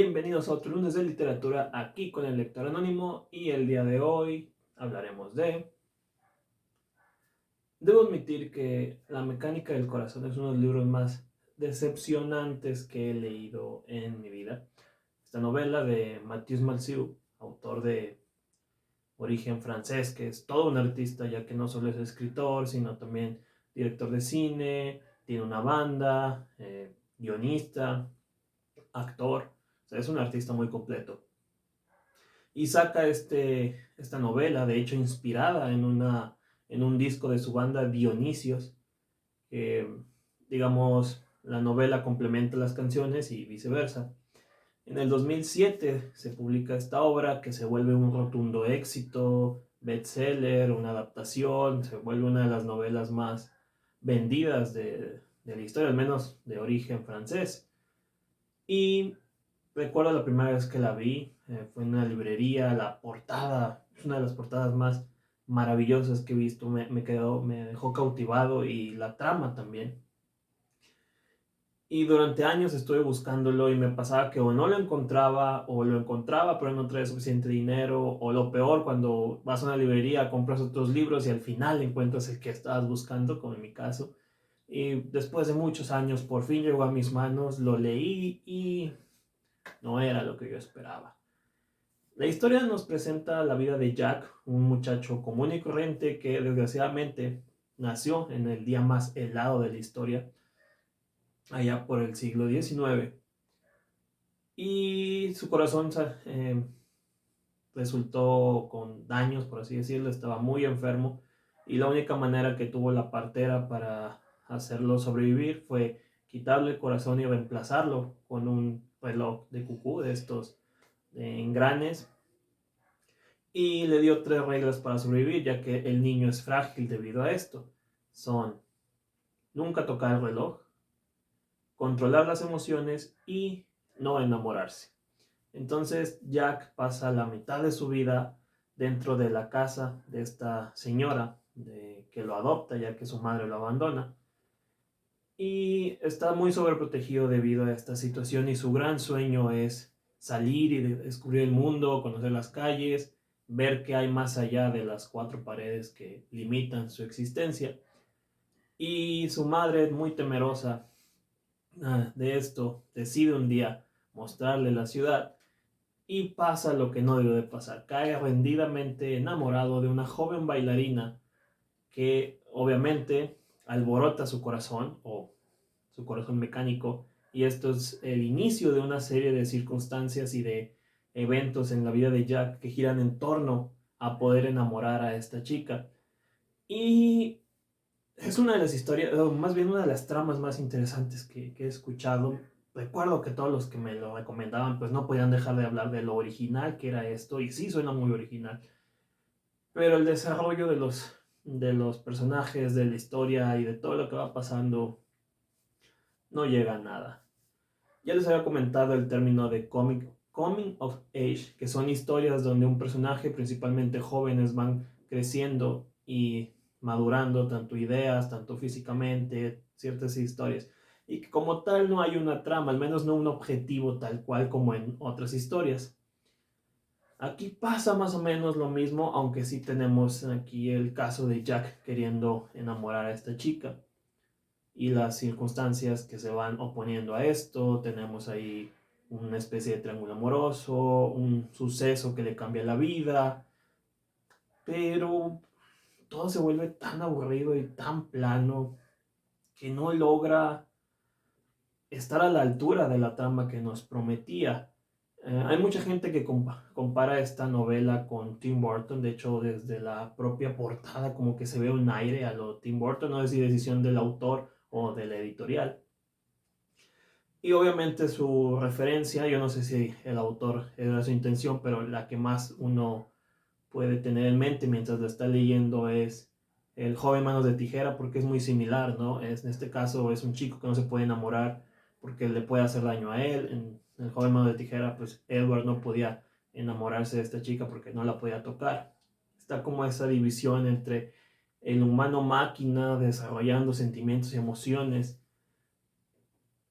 Bienvenidos a otro lunes de literatura aquí con el lector anónimo y el día de hoy hablaremos de... Debo admitir que La mecánica del corazón es uno de los libros más decepcionantes que he leído en mi vida. Esta novela de Mathieu Malzieu, autor de origen francés, que es todo un artista ya que no solo es escritor, sino también director de cine, tiene una banda, guionista, actor, o sea, es un artista muy completo. Y saca esta novela, de hecho inspirada en un disco de su banda Dionisios, que digamos la novela complementa las canciones y viceversa. En el 2007 se publica esta obra que se vuelve un rotundo éxito, bestseller, una adaptación, se vuelve una de las novelas más vendidas de la historia, al menos de origen francés. Y recuerdo la primera vez que la vi, fue en una librería, la portada, es una de las portadas más maravillosas que he visto, me dejó cautivado y la trama también. Y durante años estuve buscándolo y me pasaba que o no lo encontraba o lo encontraba pero no traía suficiente dinero, o lo peor, cuando vas a una librería, compras otros libros y al final encuentras el que estabas buscando, como en mi caso. Y después de muchos años por fin llegó a mis manos, lo leí y no era lo que yo esperaba. La historia nos presenta la vida de Jack, un muchacho común y corriente que desgraciadamente nació en el día más helado de la historia, allá por el siglo XIX, y su corazón resultó con daños, por así decirlo, estaba muy enfermo, y la única manera que tuvo la partera para hacerlo sobrevivir fue quitarle el corazón y reemplazarlo con un reloj de cucú de estos de engranes, y le dio tres reglas para sobrevivir, ya que el niño es frágil debido a esto. Son nunca tocar el reloj, controlar las emociones y no enamorarse. Entonces Jack pasa la mitad de su vida dentro de la casa de esta señora que lo adopta, ya que su madre lo abandona. Y está muy sobreprotegido debido a esta situación, y su gran sueño es salir y descubrir el mundo, conocer las calles, ver qué hay más allá de las cuatro paredes que limitan su existencia. Y su madre, muy temerosa de esto, decide un día mostrarle la ciudad, y pasa lo que no debe de pasar. Cae rendidamente enamorado de una joven bailarina que obviamente alborota su corazón, o su corazón mecánico, y esto es el inicio de una serie de circunstancias y de eventos en la vida de Jack que giran en torno a poder enamorar a esta chica. Y es una de las historias, o más bien una de las tramas más interesantes que he escuchado. Recuerdo que todos los que me lo recomendaban pues no podían dejar de hablar de lo original que era esto, y sí suena muy original, pero el desarrollo de los personajes, de la historia y de todo lo que va pasando no llega a nada. Ya les había comentado el término de coming of age, que son historias donde un personaje, principalmente jóvenes, van creciendo y madurando tanto ideas, tanto físicamente, ciertas historias. Y que como tal no hay una trama, al menos no un objetivo tal cual como en otras historias. Aquí pasa más o menos lo mismo, aunque sí tenemos aquí el caso de Jack queriendo enamorar a esta chica y las circunstancias que se van oponiendo a esto. Tenemos ahí una especie de triángulo amoroso, un suceso que le cambia la vida, pero todo se vuelve tan aburrido y tan plano que no logra estar a la altura de la trama que nos prometía. Hay mucha gente que compara esta novela con Tim Burton. De hecho, desde la propia portada como que se ve un aire a lo Tim Burton, no sé si decisión del autor o de la editorial. Y obviamente su referencia, yo no sé si el autor era su intención, pero la que más uno puede tener en mente mientras lo está leyendo es El joven manos de tijera, porque es muy similar, ¿no? En este caso es un chico que no se puede enamorar porque le puede hacer daño a él. En El joven manos de tijera, pues Edward no podía enamorarse de esta chica porque no la podía tocar. Está como esa división entre el humano máquina desarrollando sentimientos y emociones,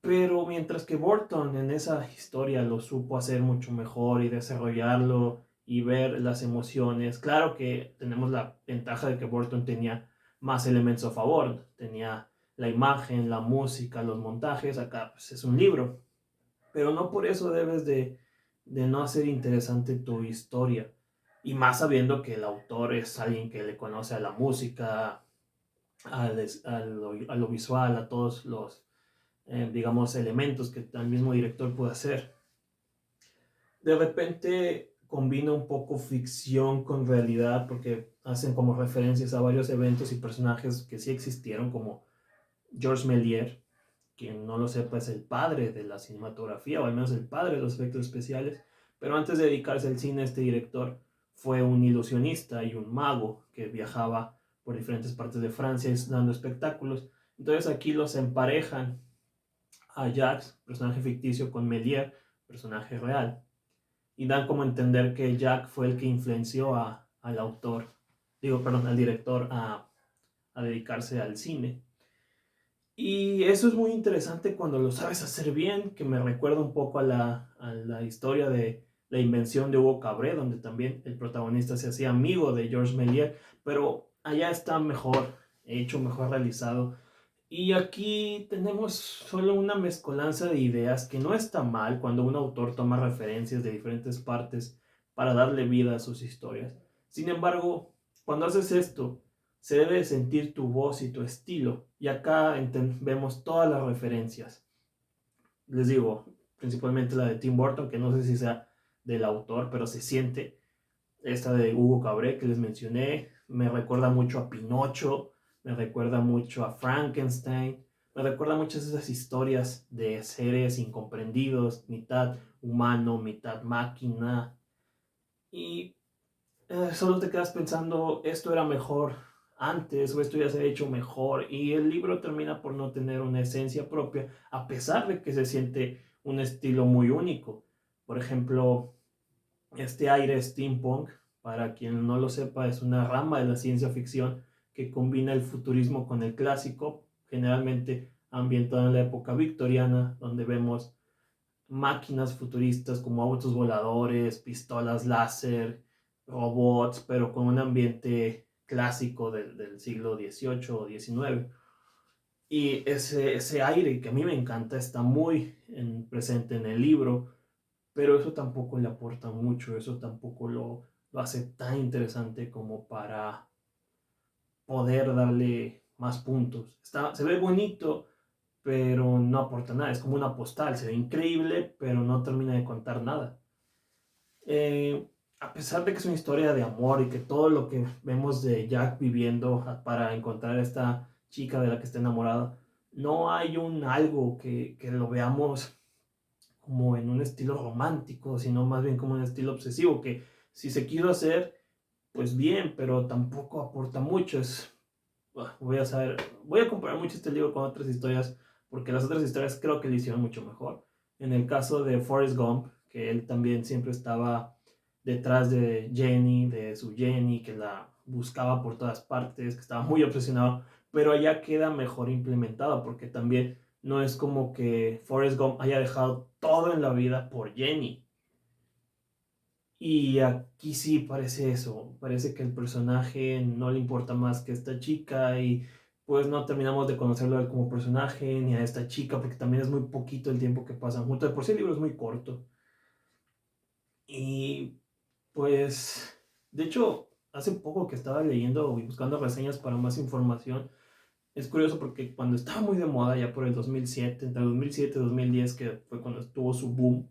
Pero mientras que Burton en esa historia lo supo hacer mucho mejor y desarrollarlo y ver las emociones, claro que tenemos la ventaja de que Burton tenía más elementos a favor, tenía la imagen, la música, los montajes, acá pues, es un libro, pero no por eso debes de no hacer interesante tu historia. Y más sabiendo que el autor es alguien que le conoce a la música, a lo visual, a todos los, digamos, elementos que el mismo director puede hacer. De repente combina un poco ficción con realidad porque hacen como referencias a varios eventos y personajes que sí existieron, como Georges Méliès, quien no lo sepa es el padre de la cinematografía, o al menos el padre de los efectos especiales, pero antes de dedicarse al cine, este director fue un ilusionista y un mago que viajaba por diferentes partes de Francia dando espectáculos. Entonces aquí los emparejan a Jacques, personaje ficticio, con Méliès, personaje real, y dan como a entender que Jacques fue el que influenció al autor, digo, perdón, al director a dedicarse al cine. Y eso es muy interesante cuando lo sabes hacer bien, que me recuerda un poco a la historia de la invención de Hugo Cabret, donde también el protagonista se hacía amigo de Georges Méliès, pero allá está mejor hecho, mejor realizado. Y aquí tenemos solo una mezcolanza de ideas que no está mal cuando un autor toma referencias de diferentes partes para darle vida a sus historias. Sin embargo, cuando haces esto, se debe sentir tu voz y tu estilo. Y acá vemos todas las referencias. Les digo, principalmente la de Tim Burton, que no sé si sea del autor, pero se siente. Esta de Hugo Cabret que les mencioné, me recuerda mucho a Pinocho, me recuerda mucho a Frankenstein, me recuerda muchas de esas historias de seres incomprendidos, mitad humano, mitad máquina. Y solo te quedas pensando, esto era mejor antes o esto ya se ha hecho mejor, y el libro termina por no tener una esencia propia, a pesar de que se siente un estilo muy único. Por ejemplo, este aire steampunk, para quien no lo sepa, es una rama de la ciencia ficción que combina el futurismo con el clásico, generalmente ambientado en la época victoriana, donde vemos máquinas futuristas como autos voladores, pistolas láser, robots, pero con un ambiente clásico del siglo XVIII o XIX. Y ese aire que a mí me encanta está muy presente en el libro, pero eso tampoco le aporta mucho, eso tampoco lo hace tan interesante como para poder darle más puntos. Se ve bonito, pero no aporta nada, es como una postal, se ve increíble, pero no termina de contar nada. Eh, a pesar de que es una historia de amor y que todo lo que vemos de Jack viviendo para encontrar a esta chica de la que está enamorada, no hay un algo que lo veamos como en un estilo romántico, sino más bien como un estilo obsesivo, que si se quiso hacer, pues bien, pero tampoco aporta mucho. Voy a comparar mucho este libro con otras historias, porque las otras historias creo que le hicieron mucho mejor. En el caso de Forrest Gump, que él también siempre estaba detrás de Jenny, de su Jenny, que la buscaba por todas partes, que estaba muy obsesionado, pero allá queda mejor implementado, porque también no es como que Forrest Gump haya dejado todo en la vida por Jenny. Y aquí sí parece eso, parece que el personaje no le importa más que esta chica, y pues no terminamos de conocerlo a él como personaje ni a esta chica, porque también es muy poquito el tiempo que pasan juntos. De por sí el libro es muy corto. Y pues, de hecho, hace poco que estaba leyendo y buscando reseñas para más información, es curioso porque cuando estaba muy de moda, ya por el 2007, entre 2007 y 2010, que fue cuando estuvo su boom,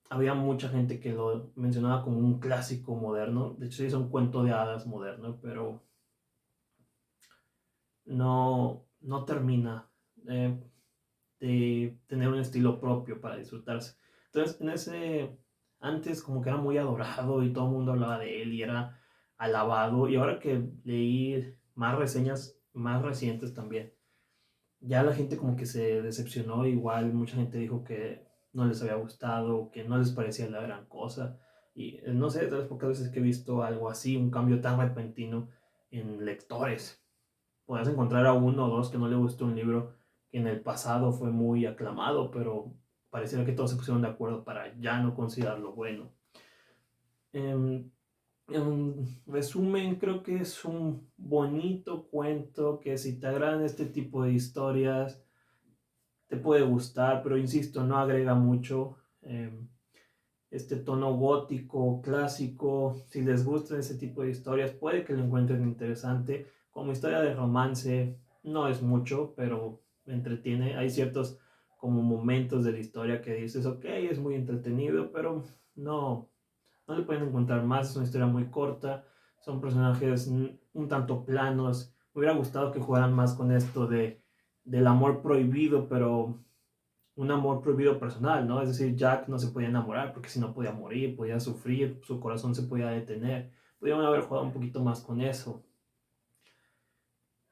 había mucha gente que lo mencionaba como un clásico moderno. De hecho, sí es un cuento de hadas moderno, pero no termina eh, de tener un estilo propio para disfrutarse. Entonces, antes como que era muy adorado y todo el mundo hablaba de él y era alabado. Y ahora que leí más reseñas más recientes también, ya la gente como que se decepcionó. Igual mucha gente dijo que no les había gustado, que no les parecía la gran cosa. Y no sé, de las pocas veces que he visto algo así, un cambio tan repentino en lectores. Podrás encontrar a uno o dos que no le guste un libro, en el pasado fue muy aclamado, pero pareciera que todos se pusieron de acuerdo para ya no considerarlo bueno. En, en resumen, creo que es un bonito cuento que si te agradan este tipo de historias, te puede gustar, pero insisto, no agrega mucho. Este tono gótico, clásico, si les gustan ese tipo de historias, puede que lo encuentren interesante. Como historia de romance, no es mucho, pero me entretiene. Hay ciertos como momentos de la historia que dices, ok, es muy entretenido, pero no, no le pueden encontrar más. Es una historia muy corta, son personajes un tanto planos. Me hubiera gustado que jugaran más con esto del amor prohibido, pero un amor prohibido personal, ¿no? Es decir, Jack no se podía enamorar porque si no podía morir, podía sufrir, su corazón se podía detener. Podrían haber jugado un poquito más con eso.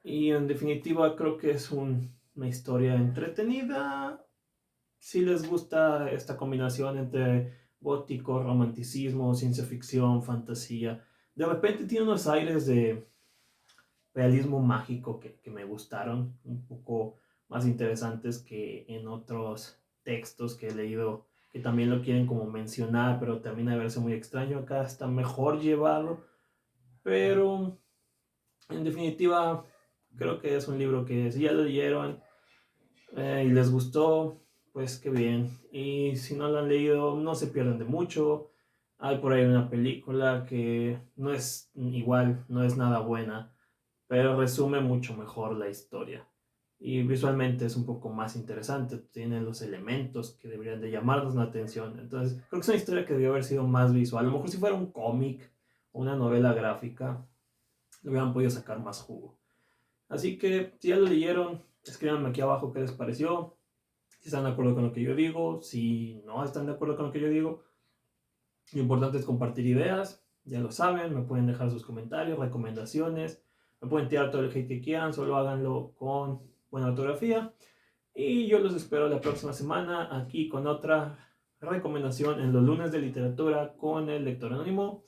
Y en definitiva creo que es una historia entretenida. Si les gusta esta combinación entre gótico, romanticismo, ciencia ficción, fantasía, de repente tiene unos aires de realismo mágico que me gustaron, un poco más interesantes que en otros textos que he leído que también lo quieren como mencionar, pero termina de verse muy extraño. Acá está mejor llevado, pero en definitiva creo que es un libro que si ya lo leyeron y les gustó, pues qué bien. Y si no lo han leído, no se pierden de mucho. Hay por ahí una película que no es igual, no es nada buena, pero resume mucho mejor la historia. Y visualmente es un poco más interesante, tiene los elementos que deberían de llamarnos la atención. Entonces, creo que es una historia que debió haber sido más visual. A lo mejor si fuera un cómic o una novela gráfica, le hubieran podido sacar más jugo. Así que, si ya lo leyeron, escríbanme aquí abajo qué les pareció, si están de acuerdo con lo que yo digo, si no están de acuerdo con lo que yo digo. Lo importante es compartir ideas, ya lo saben, me pueden dejar sus comentarios, recomendaciones, me pueden tirar todo el hate que quieran, solo háganlo con buena ortografía. Y yo los espero la próxima semana aquí con otra recomendación en los lunes de literatura con el lector anónimo.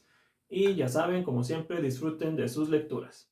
Y ya saben, como siempre, disfruten de sus lecturas.